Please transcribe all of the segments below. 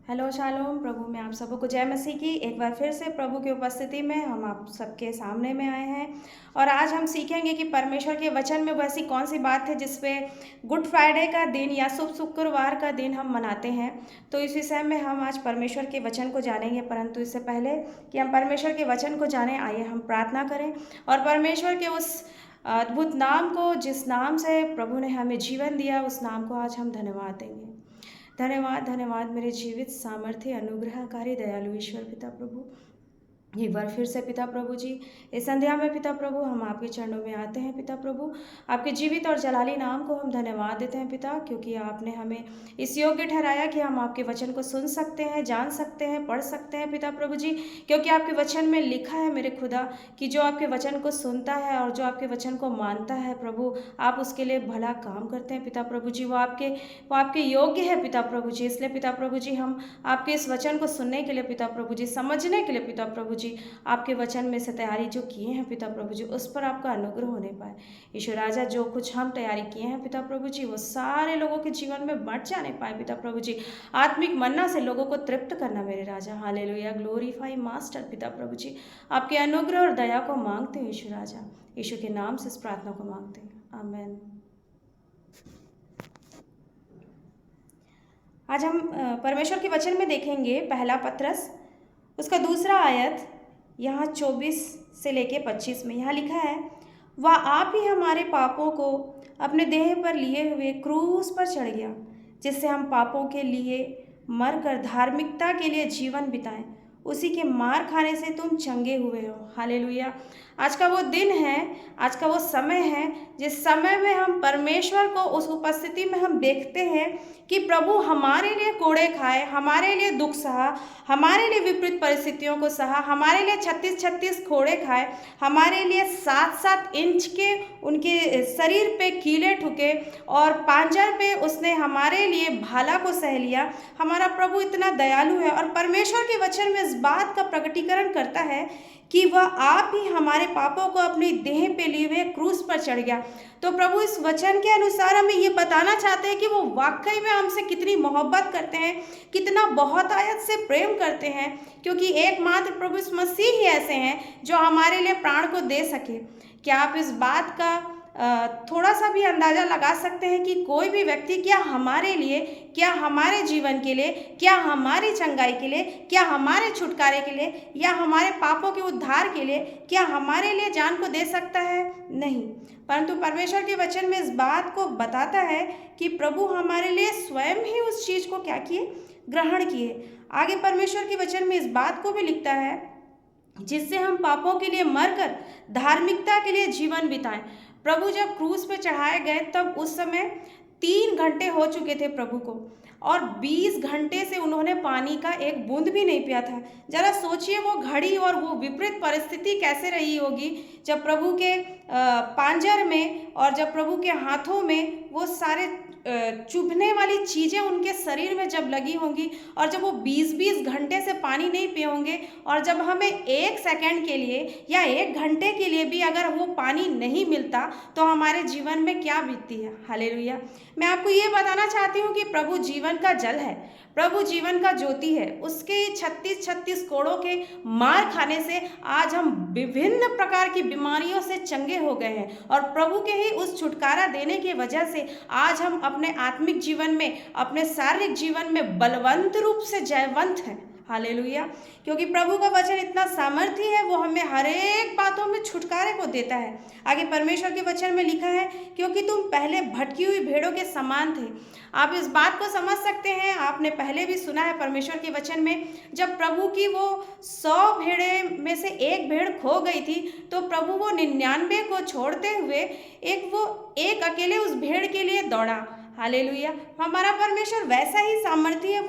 Hello shalom, प्रभु में आप सबको जय मसीह की। एक बार फिर से प्रभु की उपस्थिति में हम आप सबके सामने में आए हैं और आज हम सीखेंगे कि परमेश्वर के वचन में वैसी कौन सी बात है जिस पे गुड फ्राइडे का दिन या शुभ शुक्रवार का दिन हम मनाते हैं। तो इस विषय में हम आज परमेश्वर के वचन को जानेंगे, परंतु इससे पहले कि हम परमेश्वर के वचन को जानें, आइए हम प्रार्थना करें और परमेश्वर के उस अद्भुत नाम को, जिस नाम से प्रभु ने हमें जीवन दिया, उस नाम को आज हम धन्यवाद देंगे। धन्यवाद धन्यवाद मेरे जीवित सामर्थ्य अनुग्रहकारी दयालु ईश्वर पिता प्रभु, एक बार फिर से पिता प्रभु जी इस संध्या में पिता प्रभु हम आपके चरणों में आते हैं। पिता प्रभु, आपके जीवित और जलाली नाम को हम धन्यवाद देते हैं पिता, क्योंकि आपने हमें इस योग्य ठहराया कि हम आपके वचन को सुन सकते हैं, जान सकते हैं, पढ़ सकते हैं पिता प्रभु जी। क्योंकि आपके वचन में लिखा है मेरे खुदा कि जो आपके वचन को सुनता है और जो आपके वचन को मानता है प्रभु, आप उसके लिए भला काम करते हैं पिता प्रभु जी। वो आपके योग्य है पिता प्रभु जी। इसलिए पिता प्रभु जी हम आपके इस वचन को सुनने के लिए पिता प्रभु जी, समझने के लिए पिता प्रभु जी, आपके वचन में से तैयारी जो किए हैं पिता प्रभु जी, उस पर आपका अनुग्रह होने पाए। ईश्वर राजा, जो कुछ हम तैयारी किए हैं पिता प्रभु जी, वो सारे लोगों के जीवन में बढ़ जाने पाए पिता प्रभु जी। आत्मिक मन्ना से लोगों को तृप्त करना मेरे राजा। हालेलुया, ग्लोरीफाई मास्टर पिता प्रभु जी, आपके अनुग्रह और दया को मांगते हैं ईश्वर राजा। यीशु के नाम से इस प्रार्थना को मांगते हैं, आमेन। आज हम परमेश्वर के वचन में देखेंगे पहला पत्रस, उसका दूसरा आयत, यहाँ 24 से लेके 25 में यहाँ लिखा है, वह आप ही हमारे पापों को अपने देह पर लिए हुए क्रूस पर चढ़ गया, जिससे हम पापों के लिए मरकर धार्मिकता के लिए जीवन बिताएं। उसी के मार खाने से तुम चंगे हुए हो। हालेलुया। आज का वो दिन है, आज का वो समय है जिस समय में हम परमेश्वर को उस उपस्थिति में हम देखते हैं कि प्रभु हमारे लिए कोड़े खाए, हमारे लिए दुख सहा, हमारे लिए विपरीत परिस्थितियों को सहा, हमारे लिए 36-36 कोड़े खाए, हमारे लिए 7-7 इंच के उनके शरीर पे कीले ठुके और पांजर पे उसने हमारे लिए भाला को सह लिया। हमारा प्रभु इतना दयालु है और परमेश्वर के वचन में इस बात का प्रकटीकरण करता है कि वह आप ही हमारे पापों को अपनी देह पे लिए हुए क्रूस पर चढ़ गया। तो प्रभु इस वचन के अनुसार हमें ये बताना चाहते हैं कि वो वाकई में हमसे कितनी मोहब्बत करते हैं, कितना बहुत आयत से प्रेम करते हैं, क्योंकि एकमात्र प्रभु यीशु मसीह ही ऐसे हैं जो हमारे लिए प्राण को दे सके। क्या आप इस बात का थोड़ा सा भी अंदाज़ा लगा सकते हैं कि कोई भी व्यक्ति क्या हमारे लिए, क्या हमारे जीवन के लिए, क्या हमारी चंगाई के लिए, क्या हमारे छुटकारे के लिए या हमारे पापों के उद्धार के लिए, क्या हमारे लिए जान को दे सकता है? नहीं। परंतु परमेश्वर के वचन में इस बात को बताता है कि प्रभु हमारे लिए स्वयं ही उस चीज़ को क्या किए, ग्रहण किए। आगे परमेश्वर के वचन में इस बात को भी लिखता है, जिससे हम पापों के लिए मरकर धार्मिकता के लिए जीवन बिताएं। प्रभु जब क्रूस पे चढ़ाए गए तब उस समय 3 घंटे हो चुके थे प्रभु को, और 20 घंटे से उन्होंने पानी का एक बूंद भी नहीं पिया था। जरा सोचिए वो घड़ी और वो विपरीत परिस्थिति कैसे रही होगी जब प्रभु के पांजर में और जब प्रभु के हाथों में वो सारे चुभने वाली चीज़ें उनके शरीर में जब लगी होंगी, और जब वो 20-20 घंटे से पानी नहीं पिए होंगे, और जब हमें 1 सेकंड के लिए या 1 घंटे के लिए भी अगर वो पानी नहीं मिलता तो हमारे जीवन में क्या बीतती है। हालेलुया। मैं आपको ये बताना चाहती हूँ कि प्रभु जीवन का जल है, प्रभु जीवन का ज्योति है। उसके 36-36 कोड़ों के मार खाने से आज हम विभिन्न प्रकार की बीमारियों से चंगे हो गए हैं, और प्रभु के ही उस छुटकारा देने की वजह से आज हम अपने आत्मिक जीवन में, अपने शारीरिक जीवन में बलवंत रूप से जयवंत हैं। हालेलुया। क्योंकि प्रभु का वचन इतना सामर्थ्य है, वो हमें हर एक बातों में छुटकारे को देता है। आगे परमेश्वर के वचन में लिखा है, क्योंकि तुम पहले भटकी हुई भेड़ों के समान थे। आप इस बात को समझ सकते हैं, आपने पहले भी सुना है परमेश्वर के वचन में, जब प्रभु की वो 100 भेड़े में से एक भेड़ खो गई थी तो प्रभु वो 99 को छोड़ते हुए एक अकेले उस भेड़ के लिए दौड़ा। हालेलुया। हमारा परमेश्वर वैसा ही सामर्थ्य है,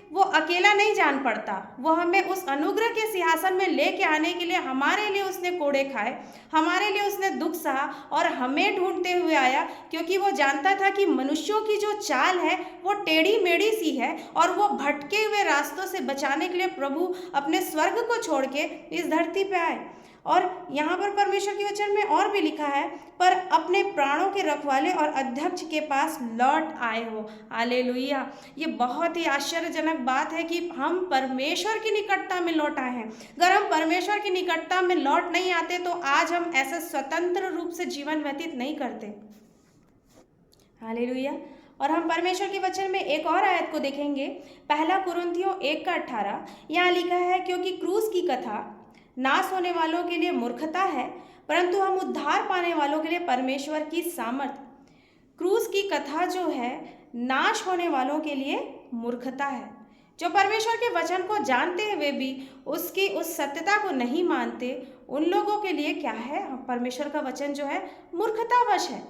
वो अकेला नहीं जान पड़ता, वो हमें उस अनुग्रह के सिंहासन में लेके आने के लिए हमारे लिए उसने कोड़े खाए, हमारे लिए उसने दुख सहा और हमें ढूंढते हुए आया, क्योंकि वो जानता था कि मनुष्यों की जो चाल है वो टेढ़ी मेढ़ी सी है, और वो भटके हुए रास्तों से बचाने के लिए प्रभु अपने स्वर्ग को छोड़ के इस धरती पे आए। और यहाँ पर परमेश्वर के वचन में और भी लिखा है, पर अपने प्राणों के रखवाले और अध्यक्ष के पास लौट आए हो। हालेलुया। ये बहुत ही आश्चर्यजनक बात है कि हम परमेश्वर की निकटता में लौट आए हैं। अगर हम परमेश्वर की निकटता में लौट नहीं आते तो आज हम ऐसा स्वतंत्र रूप से जीवन व्यतीत नहीं करते। हालेलुया। और हम परमेश्वर के वचन में एक और आयत को देखेंगे, पहला कुरिन्थियों 1:18। यहाँ लिखा है, क्योंकि क्रूस की कथा नाश होने वालों के लिए मूर्खता है, परंतु हम उद्धार पाने वालों के लिए परमेश्वर की सामर्थ। क्रूस की कथा जो है नाश होने वालों के लिए मूर्खता है। जो परमेश्वर के वचन को जानते हुए भी उसकी उस सत्यता को नहीं मानते, उन लोगों के लिए क्या है, परमेश्वर का वचन जो है मूर्खतावश है।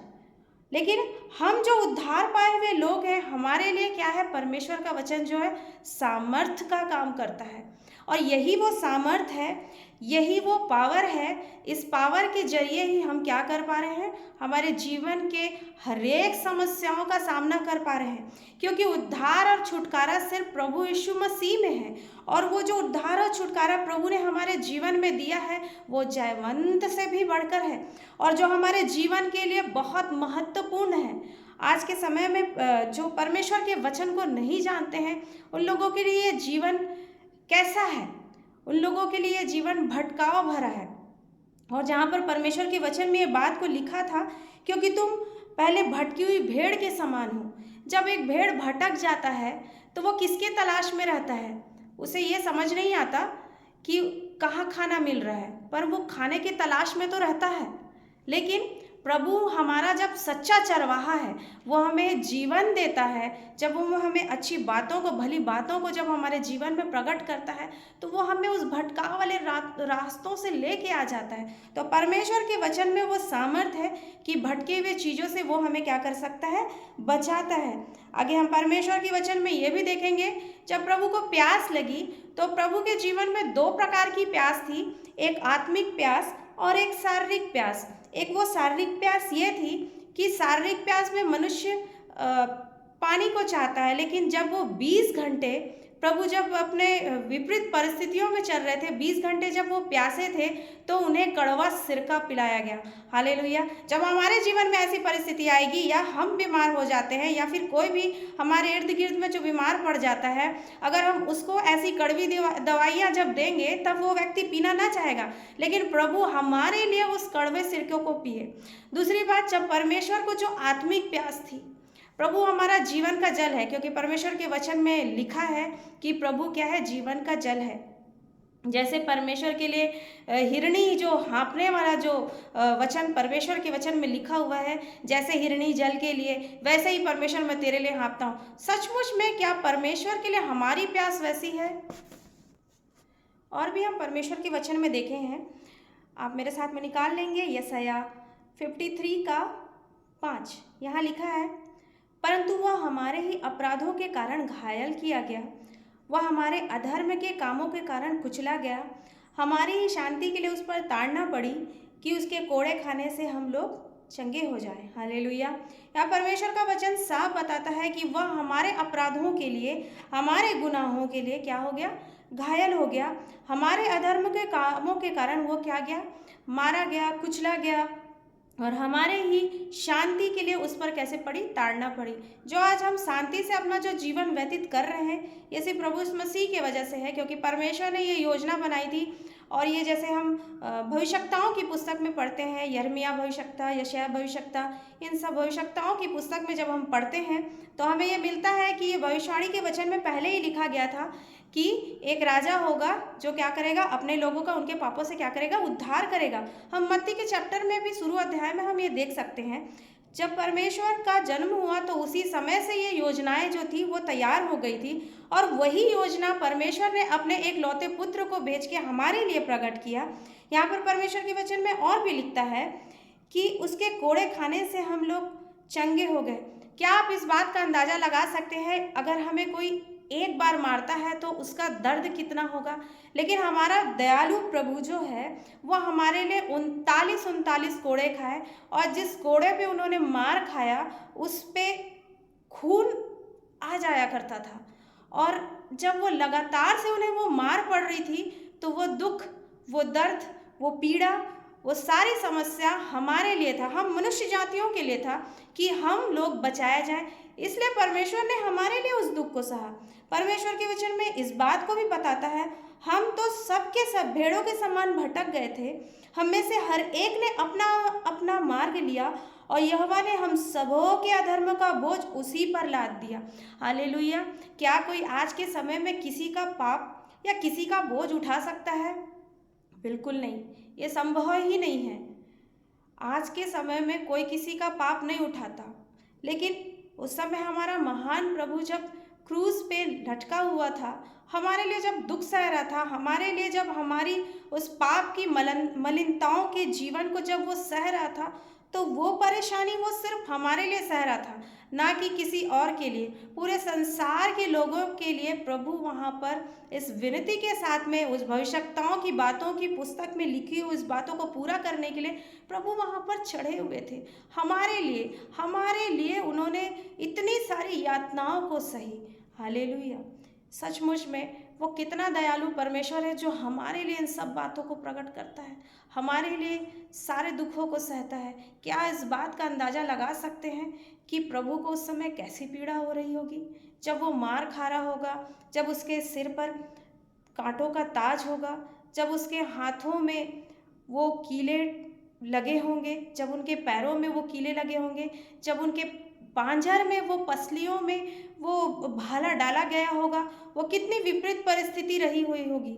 लेकिन हम जो उद्धार पाए हुए लोग हैं, हमारे लिए क्या है, परमेश्वर का वचन जो है सामर्थ का काम करता है। और यही वो सामर्थ है, यही वो पावर है। इस पावर के जरिए ही हम क्या कर पा रहे हैं, हमारे जीवन के हरेक समस्याओं का सामना कर पा रहे हैं, क्योंकि उद्धार और छुटकारा सिर्फ प्रभु यीशु मसीह में है। और वो जो उद्धार और छुटकारा प्रभु ने हमारे जीवन में दिया है वो जयवंत से भी बढ़कर है, और जो हमारे जीवन के लिए बहुत महत्वपूर्ण है। आज के समय में जो परमेश्वर के वचन को नहीं जानते हैं, उन लोगों के लिए जीवन कैसा है, उन लोगों के लिए जीवन भटकाव भरा है। और जहाँ पर परमेश्वर के वचन में ये बात को लिखा था, क्योंकि तुम पहले भटकी हुई भेड़ के समान हो। जब एक भेड़ भटक जाता है तो वो किसके तलाश में रहता है, उसे ये समझ नहीं आता कि कहाँ खाना मिल रहा है, पर वो खाने की तलाश में तो रहता है। लेकिन प्रभु हमारा जब सच्चा चरवाहा है, वो हमें जीवन देता है, जब वो हमें अच्छी बातों को, भली बातों को जब हमारे जीवन में प्रकट करता है, तो वो हमें उस भटकाव वाले रास्तों से लेके आ जाता है। तो परमेश्वर के वचन में वो सामर्थ है कि भटके हुए चीज़ों से वो हमें क्या कर सकता है, बचाता है। आगे हम परमेश्वर के वचन में ये भी देखेंगे, जब प्रभु को प्यास लगी तो प्रभु के जीवन में दो प्रकार की प्यास थी, एक आत्मिक प्यास और एक शारीरिक प्यास। एक वो शारीरिक प्यास ये थी कि शारीरिक प्यास में मनुष्य पानी को चाहता है, लेकिन जब वो 20 घंटे प्रभु जब अपने विपरीत परिस्थितियों में चल रहे थे, 20 घंटे जब वो प्यासे थे, तो उन्हें कड़वा सिरका पिलाया गया। हालेलुया। जब हमारे जीवन में ऐसी परिस्थिति आएगी, या हम बीमार हो जाते हैं, या फिर कोई भी हमारे इर्द गिर्द में जो बीमार पड़ जाता है, अगर हम उसको ऐसी कड़वी दवाइयाँ जब देंगे, तब वो व्यक्ति पीना ना चाहेगा, लेकिन प्रभु हमारे लिए उस कड़वे सिरके को पिए। दूसरी बात, जब परमेश्वर को जो आत्मिक प्यास थी, प्रभु हमारा जीवन का जल है, क्योंकि परमेश्वर के वचन में लिखा है कि प्रभु क्या है, जीवन का जल है। जैसे परमेश्वर के लिए हिरणी जो हाँफने वाला जो वचन परमेश्वर के वचन में लिखा हुआ है, जैसे हिरणी जल के लिए, वैसे ही परमेश्वर मैं तेरे लिए हाँफता हूँ। सचमुच में क्या परमेश्वर के लिए हमारी प्यास वैसी है? और भी हम परमेश्वर के वचन में देखे हैं, आप मेरे साथ में निकाल लेंगे, यशायाह 53:5। यहाँ लिखा है, परंतु वह हमारे ही अपराधों के कारण घायल किया गया, वह हमारे अधर्म के कामों के कारण कुचला गया, हमारी ही शांति के लिए उस पर ताड़ना पड़ी, कि उसके कोड़े खाने से हम लोग चंगे हो जाएं। हालेलुया। यहाँ परमेश्वर का वचन साफ बताता है कि वह हमारे अपराधों के लिए, हमारे गुनाहों के लिए क्या हो गया, घायल हो गया। हमारे अधर्म के कामों के कारण वो क्या गया, मारा गया, कुचला गया, और हमारे ही शांति के लिए उस पर कैसे पड़ी, ताड़ना पड़ी। जो आज हम शांति से अपना जो जीवन व्यतीत कर रहे हैं, ये सिर्फ प्रभु यीशु मसीह की वजह से है, क्योंकि परमेश्वर ने ये योजना बनाई थी। और ये जैसे हम भविष्यवक्ताओं की पुस्तक में पढ़ते हैं, यिर्मयाह भविष्यवक्ता, यशायाह भविष्यवक्ता, इन सब भविष्यवक्ताओं की पुस्तक में जब हम पढ़ते हैं तो हमें ये मिलता है कि ये भविष्यवाणी के वचन में पहले ही लिखा गया था कि एक राजा होगा जो क्या करेगा, अपने लोगों का उनके पापों से क्या करेगा, उद्धार करेगा। हम मत्ती के चैप्टर में भी शुरू अध्याय में हम ये देख सकते हैं, जब परमेश्वर का जन्म हुआ तो उसी समय से ये योजनाएं जो थी वो तैयार हो गई थी, और वही योजना परमेश्वर ने अपने एक लौते पुत्र को भेज के हमारे लिए प्रकट किया। यहाँ पर परमेश्वर के वचन में और भी लिखता है कि उसके कोड़े खाने से हम लोग चंगे हो गए। क्या आप इस बात का अंदाज़ा लगा सकते हैं, अगर हमें कोई एक बार मारता है तो उसका दर्द कितना होगा, लेकिन हमारा दयालु प्रभु जो है वह हमारे लिए 39 कोड़े खाए, और जिस कोड़े पे उन्होंने मार खाया उस पे खून आ जाया करता था, और जब वो लगातार से उन्हें वो मार पड़ रही थी तो वो दुख, वो दर्द, वो पीड़ा, वो सारी समस्या हमारे लिए था, हम मनुष्य जातियों के लिए था कि हम लोग बचाया जाए। इसलिए परमेश्वर ने हमारे लिए उस दुख को सहा। परमेश्वर के वचन में इस बात को भी बताता है, हम तो सबके सब भेड़ों के समान भटक गए थे, हम में से हर एक ने अपना अपना मार्ग लिया और यहोवा ने हम सबों के अधर्म का बोझ उसी पर लाद दिया। हालेलुया। क्या कोई आज के समय में किसी का पाप या किसी का बोझ उठा सकता है? बिल्कुल नहीं, ये संभव ही नहीं है। आज के समय में कोई किसी का पाप नहीं उठाता, लेकिन उस समय हमारा महान प्रभु जब क्रूस पे लटका हुआ था, हमारे लिए जब दुख सह रहा था, हमारे लिए जब हमारी उस पाप की मलिनताओं के जीवन को जब वो सह रहा था, तो वो परेशानी वो सिर्फ हमारे लिए सह रहा था, ना कि किसी और के लिए। पूरे संसार के लोगों के लिए प्रभु वहाँ पर इस विनती के साथ में उस भविष्यवक्ताओं की बातों की पुस्तक में लिखी हुई उस बातों को पूरा करने के लिए प्रभु वहाँ पर चढ़े हुए थे। हमारे लिए उन्होंने इतनी सारी यातनाओं को सही। हालेलुया। सचमुच में वो कितना दयालु परमेश्वर है जो हमारे लिए इन सब बातों को प्रकट करता है, हमारे लिए सारे दुखों को सहता है। क्या इस बात का अंदाज़ा लगा सकते हैं कि प्रभु को उस समय कैसी पीड़ा हो रही होगी? जब वो मार खा रहा होगा, जब उसके सिर पर कांटों का ताज होगा, जब उसके हाथों में वो कीले लगे होंगे, जब उनके पैरों में वो कीले लगे होंगे, जब उनके पांजर में वो पसलियों में वो भाला डाला गया होगा, वो कितनी विपरीत परिस्थिति रही हुई होगी।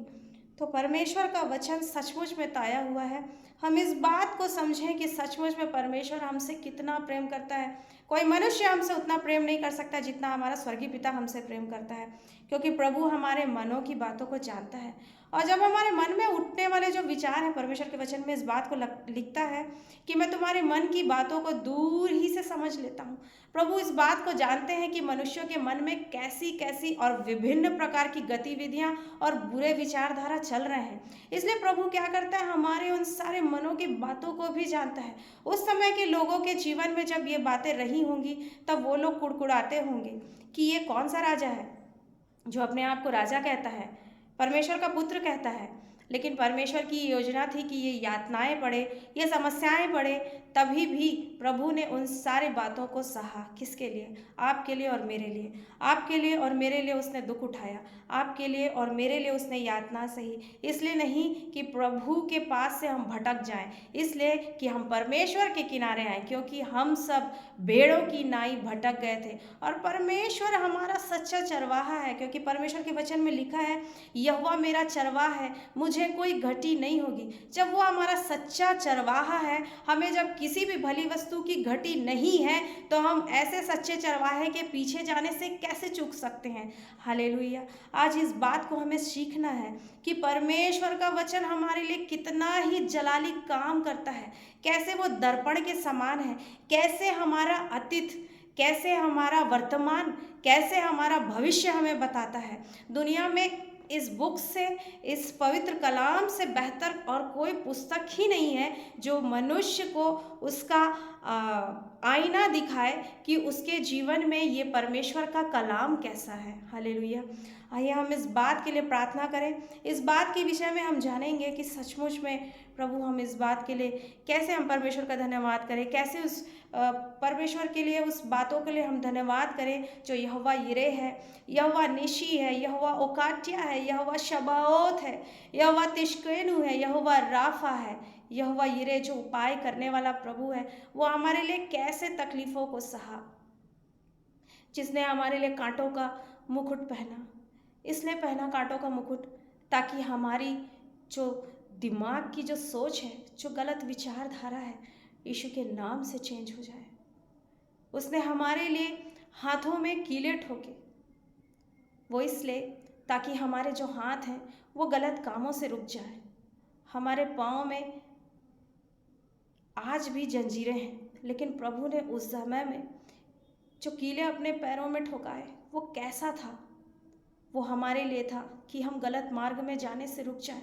तो परमेश्वर का वचन सचमुच में ताया हुआ है। हम इस बात को समझें कि सचमुच में परमेश्वर हमसे कितना प्रेम करता है। कोई मनुष्य हमसे उतना प्रेम नहीं कर सकता जितना हमारा स्वर्गीय पिता हमसे प्रेम करता है, क्योंकि प्रभु हमारे मनों की बातों को जानता है। और जब हमारे मन में उठने वाले जो विचार हैं, परमेश्वर के वचन में इस बात को लिखता है कि मैं तुम्हारे मन की बातों को दूर ही से समझ लेता हूँ। प्रभु इस बात को जानते हैं कि मनुष्यों के मन में कैसी कैसी और विभिन्न प्रकार की गतिविधियाँ और बुरे विचारधारा चल रहे हैं। इसलिए प्रभु क्या करता है, हमारे उन सारे मनों की बातों को भी जानता है। उस समय के लोगों के जीवन में जब ये बातें रही होंगी, तब वो लोग कुड़कुड़ाते होंगे कि ये कौन सा राजा है जो अपने आप को राजा कहता है, परमेश्वर का पुत्र कहता है। लेकिन परमेश्वर की योजना थी कि ये यातनाएं पड़े, ये समस्याएं पड़े, तभी भी प्रभु ने उन सारी बातों को सहा। किसके लिए? आपके लिए और मेरे लिए। आपके लिए और मेरे लिए उसने दुख उठाया, आपके लिए और मेरे लिए उसने यातना सही। इसलिए नहीं कि प्रभु के पास से हम भटक जाएं, इसलिए कि हम परमेश्वर के किनारे आए, क्योंकि हम सब भेड़ों की नाई भटक गए थे। और परमेश्वर हमारा सच्चा चरवाहा है, क्योंकि परमेश्वर के वचन में लिखा है, यहोवा मेरा चरवाहा है, मुझे कोई घटी नहीं होगी। जब वो हमारा सच्चा चरवाहा है, हमें जब किसी भी भली वस्तु की घटी नहीं है, तो हम ऐसे सच्चे चरवाहे के पीछे जाने से कैसे चूक सकते हैं? हालेलुया। आज इस बात को हमें सीखना है कि परमेश्वर का वचन हमारे लिए कितना ही जलाली काम करता है, कैसे वो दर्पण के समान है, कैसे हमारा अतीत, कैसे हमारा वर्तमान, कैसे हमारा भविष्य हमें बताता है। दुनिया में इस बुक से, इस पवित्र कलाम से बेहतर और कोई पुस्तक ही नहीं है जो मनुष्य को उसका आईना दिखाए कि उसके जीवन में ये परमेश्वर का कलाम कैसा है। हालेलुया। आइए हम इस बात के लिए प्रार्थना करें। इस बात के विषय में हम जानेंगे कि सचमुच में प्रभु, हम इस बात के लिए कैसे हम परमेश्वर का धन्यवाद करें, कैसे उस परमेश्वर के लिए, उस बातों के लिए हम धन्यवाद करें जो यहोवा यिरे है, यहोवा निशी है, यहोवा ओकाट्या है, यहोवा शबाओत है, यहोवा तिश्केनु है, यहोवा राफा है, यहोवा यिरे जो उपाय करने वाला प्रभु है। वो हमारे लिए कैसे तकलीफ़ों को सहा, जिसने हमारे लिए कांटों का मुकुट पहना। इसलिए पहना कांटों का मुकुट, ताकि हमारी जो दिमाग की जो सोच है, जो गलत विचारधारा है, यीशु के नाम से चेंज हो जाए। उसने हमारे लिए हाथों में कीले ठोके, वो इसलिए ताकि हमारे जो हाथ हैं वो गलत कामों से रुक जाए। हमारे पाँव में आज भी जंजीरें हैं, लेकिन प्रभु ने उस समय में जो कीले अपने पैरों में ठोकाए, वो कैसा था? वो हमारे लिए था कि हम गलत मार्ग में जाने से रुक जाएं।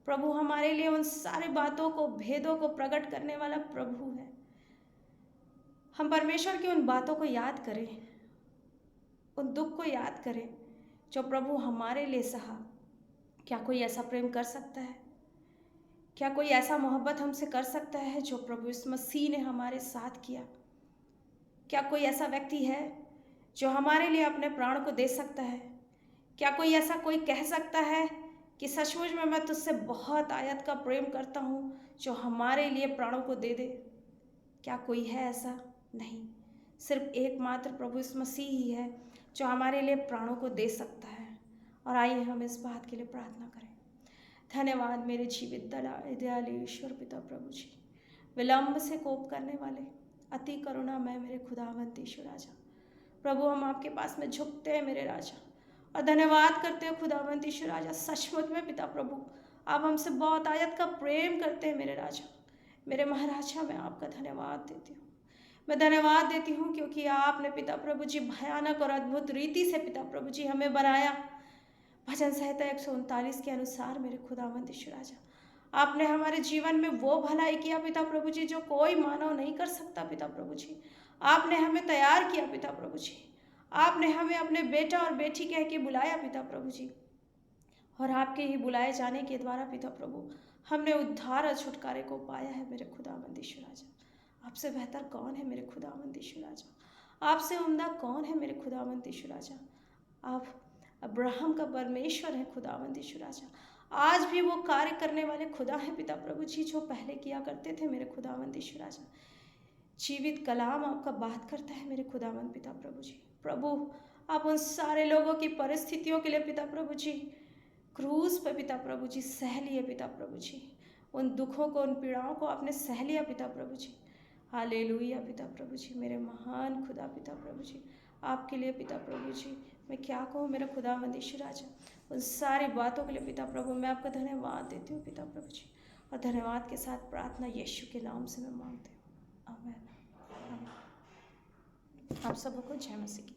प्रभु हमारे लिए उन सारी बातों को, भेदों को प्रकट करने वाला प्रभु है। हम परमेश्वर की उन बातों को याद करें, उन दुख को याद करें जो प्रभु हमारे लिए सहा। क्या कोई ऐसा प्रेम कर सकता है? क्या कोई ऐसा मोहब्बत हमसे कर सकता है जो प्रभु यीशु मसीह ने हमारे साथ किया? क्या कोई ऐसा व्यक्ति है जो हमारे लिए अपने प्राण को दे सकता है? क्या कोई ऐसा कोई कह सकता है कि सचमुच में मैं तुझसे बहुत आयत का प्रेम करता हूँ, जो हमारे लिए प्राणों को दे दे? क्या कोई है ऐसा? नहीं, सिर्फ एकमात्र प्रभु यीशु मसीह ही है जो हमारे लिए प्राणों को दे सकता है। और आइए हम इस बात के लिए प्रार्थना करें। धन्यवाद मेरे जीवित दयालु ईश्वर पिता प्रभु जी, विलंब से कोप करने वाले, अति करुणामय मेरे खुदावंत ईश्वर राजा। प्रभु हम आपके पास में झुकते हैं मेरे राजा, और धन्यवाद करते हैं खुदावंत ईश्वर राजा। सचमुच में पिता प्रभु आप हमसे बहुत आयत का प्रेम करते हैं मेरे राजा, मेरे महाराजा। मैं आपका धन्यवाद देती हूँ, मैं धन्यवाद देती हूँ क्योंकि आपने पिता प्रभु जी भयानक और अद्भुत रीति से पिता प्रभु जी हमें बनाया। भजन संहिता 139 के अनुसार मेरे खुदावंत ईश्वर राजा, आपने हमारे जीवन में वो भलाई किया पिता प्रभु जी जो कोई मानव नहीं कर सकता पिता प्रभु जी। आपने हमें तैयार किया पिता प्रभु जी, आपने हमें अपने बेटा और बेटी कह के बुलाया पिता प्रभु जी, और आपके ही बुलाए जाने के द्वारा पिता प्रभु हमने उद्धार और छुटकारे को पाया है मेरे खुदावंत ईश्वर राजा। आपसे बेहतर कौन है मेरे खुदावंत ईश्वर राजा? आपसे उम्दा कौन है मेरे खुदावंत ईश्वर राजा? आप अब्राहम का परमेश्वर है खुदावंत ईश्वर राजा। आज भी वो कार्य करने वाले खुदा हैं पिता प्रभु जी, जो पहले किया करते थे मेरे खुदावंत ईश्वर राजा। जीवित कलाम आपका बात करता है मेरे खुदावंत पिता प्रभु जी। प्रभु आप उन सारे लोगों की परिस्थितियों के लिए पिता प्रभु जी क्रूस पे पिता प्रभु जी सह लिए पिता प्रभु जी, उन दुखों को, उन पीड़ाओं को आपने सह लिया पिता प्रभु जी। हालेलुया पिता प्रभु जी, मेरे महान खुदा पिता प्रभु जी, आपके लिए पिता प्रभु जी मैं क्या कहूँ मेरा खुदावंद ईश्वर राजा। उन सारी बातों के लिए पिता प्रभु मैं आपका धन्यवाद देती हूँ पिता प्रभु जी, और धन्यवाद के साथ प्रार्थना यीशु के नाम से मैं मांगती हूँ, आमीन। आप सबको जय मसीह की।